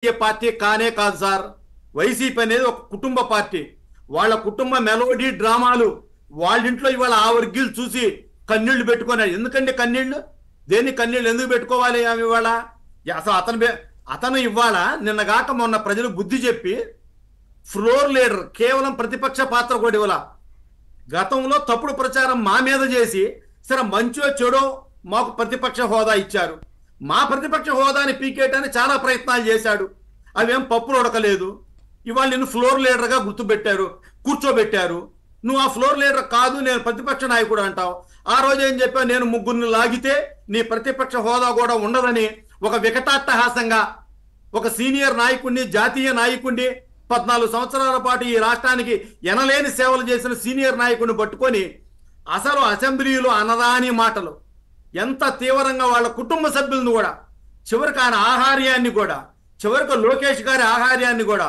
Party కానే కాదు sir. YCP అనేది ఒక కుటుంబ పార్టీ. వాళ్ళ కుటుంబ మెలోడీ డ్రామాలు వాళ్ళింట్లో ఇవాళ ఆ వర్గీలు చూసి కన్నీళ్లు పెట్టుకున్నాడు. ఎందుకండి కన్నీళ్లు? దేన్ని కన్నీళ్లు ఎందుకు పెట్టుకోవాలి? ఆమె ఇవాళ అసలు అతను ఇవాళ నిన్నగాక మొన్న ప్రజలు బుద్ధి చెప్పి ఫ్లోర్ లీడర్ కేవలం ప్రతిపక్ష పాత్ర కూడా ఇవ్వాల. గతంలో తప్పుడు ప్రచారం మా మీద చేసి సరే మంచో చెడో మాకు ప్రతిపక్ష హోదా ఇచ్చారు. మా ప్రతిపక్ష హోదాని పీకేయడానికి చాలా ప్రయత్నాలు చేశాడు. అవేం పప్పులు ఉడకలేదు. ఇవాళ నిన్ను ఫ్లోర్ లీడర్గా గుర్తుపెట్టారు, కూర్చోబెట్టారు. నువ్వు ఆ ఫ్లోర్ లీడర్ కాదు, నేను ప్రతిపక్ష నాయకుడు అంటావు. ఆ రోజు ఏం చెప్పావు? నేను ముగ్గురిని లాగితే నీ ప్రతిపక్ష హోదా కూడా ఉండదని ఒక వికటాట్టహాసంగా ఒక సీనియర్ నాయకుడిని, జాతీయ నాయకుడిని, 14 సంవత్సరాల పాటు ఈ రాష్ట్రానికి ఎనలేని సేవలు చేసిన సీనియర్ నాయకుడిని పట్టుకొని అసలు అసెంబ్లీలో అనరాని మాటలు ఎంత తీవ్రంగా వాళ్ళ కుటుంబ సభ్యులను కూడా, చివరికి ఆయన ఆహార్యాన్ని కూడా, చివరికి లోకేష్ గారి ఆహార్యాన్ని కూడా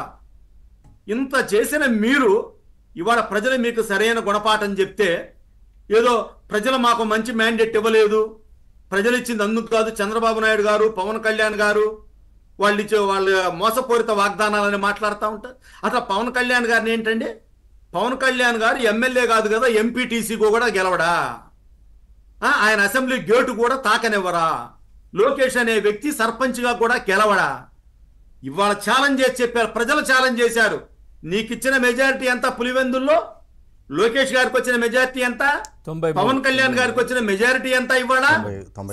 ఇంత చేసిన మీరు ఇవాళ ప్రజలు మీకు సరైన గుణపాఠం చెప్తే ఏదో ప్రజలు మాకు మంచి మ్యాండేట్ ఇవ్వలేదు, ప్రజలు ఇచ్చింది అందుకు కాదు, చంద్రబాబు నాయుడు గారు, పవన్ కళ్యాణ్ గారు వాళ్ళు ఇచ్చే వాళ్ళ మోసపూరిత వాగ్దానాలని మాట్లాడుతూ ఉంటారు. అసలు పవన్ కళ్యాణ్ గారిని ఏంటండి, పవన్ కళ్యాణ్ గారు ఎమ్మెల్యే కాదు కదా, ఎంపీటీసీకి కూడా గెలవడా? ఆయన అసెంబ్లీ గేటు కూడా తాకనివ్వరా? లోకేష్ అనే వ్యక్తి సర్పంచ్గా కూడా గెలవడా? ఇవాళ ఛాలెంజ్ చేసి చెప్పారు, ప్రజలు ఛాలెంజ్ చేశారు. నీకు ఇచ్చిన మెజారిటీ ఎంత పులివెందుల్లో? లోకేష్ గారికి వచ్చిన మెజారిటీ ఎంత? పవన్ కళ్యాణ్ గారికి వచ్చిన మెజారిటీ ఎంత? ఇవాళ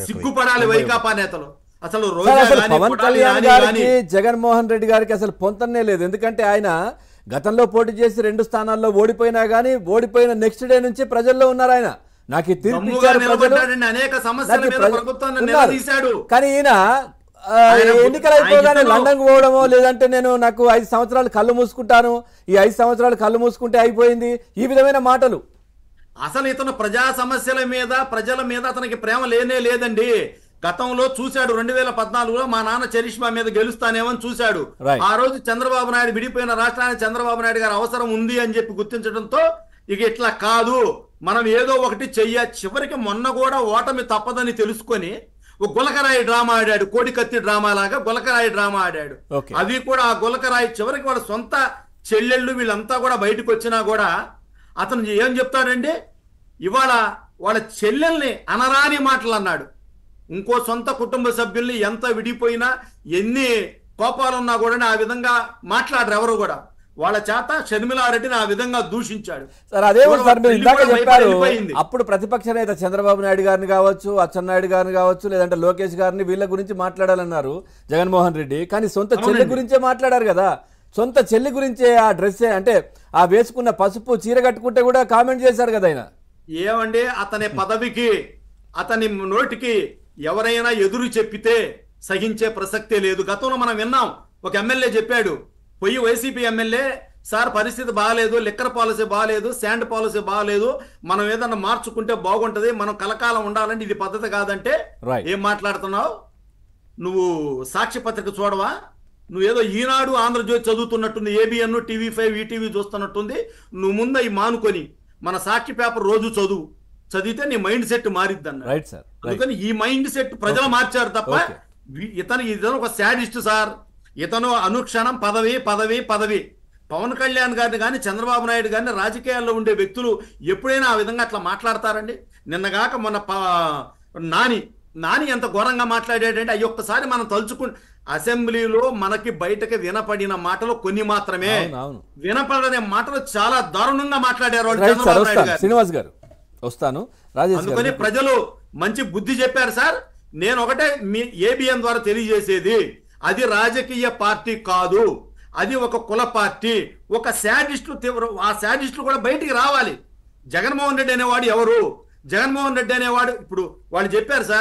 సిగ్గుపడాలి వైకాపా నేతలు. అసలు పవన్ కళ్యాణ్ గారికి జగన్మోహన్ రెడ్డి గారికి అసలు పొంతనే లేదు. ఎందుకంటే ఆయన గతంలో పోటీ చేసి 2 స్థానాల్లో ఓడిపోయినా గానీ ఓడిపోయిన నెక్స్ట్ డే నుంచి ప్రజల్లో ఉన్నారు. ఆయన నాకు తీర్పు ఇచ్చారు ప్రజలు, అనేక సమస్యల మీద ప్రభుత్వాన్ని నిలదీశాడు. కానీ ఈయన ఎన్నికలు అయిపోగానే లండన్ పోవడమో లేదంటే నాకు 5 సంవత్సరాలు కళ్ళు మూసుకుంటాను, ఈ 5 సంవత్సరాలు కళ్ళు మూసుకుంటే అయిపోయింది, ఈ విధమైన మాటలు. అసలు ఇతను ప్రజా సమస్యల మీద, ప్రజల మీద అతనికి ప్రేమ లేనే లేదండి. గతంలో చూశాడు 2014లో మా నాన్న చరిష్మా మీద గెలుస్తానేమని చూశాడు. ఆ రోజు చంద్రబాబు నాయుడు విడిపోయిన రాష్ట్రానికి చంద్రబాబు నాయుడు గారు అవసరం ఉంది అని చెప్పి గుర్తించడంతో ఇక ఇట్లా కాదు, మనం ఏదో ఒకటి చెయ్య. చివరికి మొన్న కూడా ఓటమి తప్పదని తెలుసుకొని ఒక గులకరాయి డ్రామా ఆడాడు, కోడికత్తి డ్రామా లాగా గులకరాయి డ్రామా ఆడాడు. అవి కూడా ఆ గులకరాయి చివరికి వాళ్ళ సొంత చెల్లెళ్ళు వీళ్ళంతా కూడా బయటకు వచ్చినా కూడా అతను ఏం చెప్తాడండి, ఇవాళ వాళ్ళ చెల్లెల్ని అనరాని మాటలు అన్నాడు. ఇంకో సొంత కుటుంబ సభ్యుల్ని ఎంత విడిపోయినా ఎన్ని కోపాలున్నా కూడా ఆ విధంగా మాట్లాడరు ఎవరు కూడా. వాళ్ళ చేత షర్మిలారెడ్డిని ఆ విధంగా దూషించాడు. సార్ అదే సార్ మీరు ఇందాక చెప్పారు, అప్పుడు ప్రతిపక్ష నేత చంద్రబాబు నాయుడు గారిని కావచ్చు, అచ్చెన్నాయుడు గారిని కావచ్చు, లేదంటే లోకేష్ గారిని వీళ్ళ గురించి మాట్లాడాలన్నారు జగన్మోహన్ రెడ్డి. కానీ సొంత చెల్లి గురించే మాట్లాడారు కదా. సొంత చెల్లి గురించే ఆ డ్రెస్ అంటే ఆ వేసుకున్న పసుపు చీర కట్టుకుంటే కూడా కామెంట్ చేశారు కదా ఆయన. ఏమండి, అతని పదవికి అతని నోటికి ఎవరైనా ఎదురు చెప్పితే సహించే ప్రసక్తే లేదు. గతంలో మనం విన్నాం, ఒక ఎమ్మెల్యే చెప్పాడు, పోయి వైసీపీ ఎమ్మెల్యే, సార్ పరిస్థితి బాగాలేదు, లిక్కర్ పాలసీ బాగాలేదు, శాండ్ పాలసీ బాగాలేదు, మనం ఏదన్నా మార్చుకుంటే బాగుంటది, మనం కలకాలం ఉండాలంటే ఇది పద్ధతి కాదంటే ఏం మాట్లాడుతున్నావు నువ్వు? సాక్షి పత్రిక చూడవా? నువ్వేదో ఈనాడు ఆంధ్రజ్యోతి చదువుతున్నట్టుంది, ఏబిఎన్, టీవీ5, ఈటీవీ చూస్తున్నట్టుంది. నువ్వు ముందు అవి మానుకొని మన సాక్షి పేపర్ రోజు చదివితే నీ మైండ్ సెట్ మారిద్ది అన్న. అందుకని ఈ మైండ్ సెట్ ప్రజలు మార్చారు తప్ప ఇతను ఒక శాడిస్ట్ సార్. ఇతను అనుక్షణం పదవి పదవి పదవి. పవన్ కళ్యాణ్ గారిని కానీ చంద్రబాబు నాయుడు గారిని రాజకీయాల్లో ఉండే వ్యక్తులు ఎప్పుడైనా ఆ విధంగా అట్లా మాట్లాడతారండి? నిన్నగాక మొన్న నాని ఎంత ఘోరంగా మాట్లాడాడంటే అయ్యి ఒక్కసారి మనం తలుచుకుని అసెంబ్లీలో మనకి బయటకి వినపడిన మాటలు కొన్ని మాత్రమే, వినపడనే మాటలు చాలా దారుణంగా మాట్లాడారు చంద్రబాబు నాయుడు గారు. శ్రీనివాస్ గారు వస్తాను. అందుకని ప్రజలు మంచి బుద్ధి చెప్పారు సార్. నేను ఒకటే మీ ఏబిఎన్ ద్వారా తెలియజేసేది, అది రాజకీయ పార్టీ కాదు, అది ఒక కుల పార్టీ. ఒక శాడిస్టులు ఆ శాడిస్టులు కూడా బయటికి రావాలి. జగన్మోహన్ రెడ్డి అనేవాడు ఎవరు? జగన్మోహన్ రెడ్డి అనేవాడు ఇప్పుడు వాళ్ళు చెప్పారు సార్.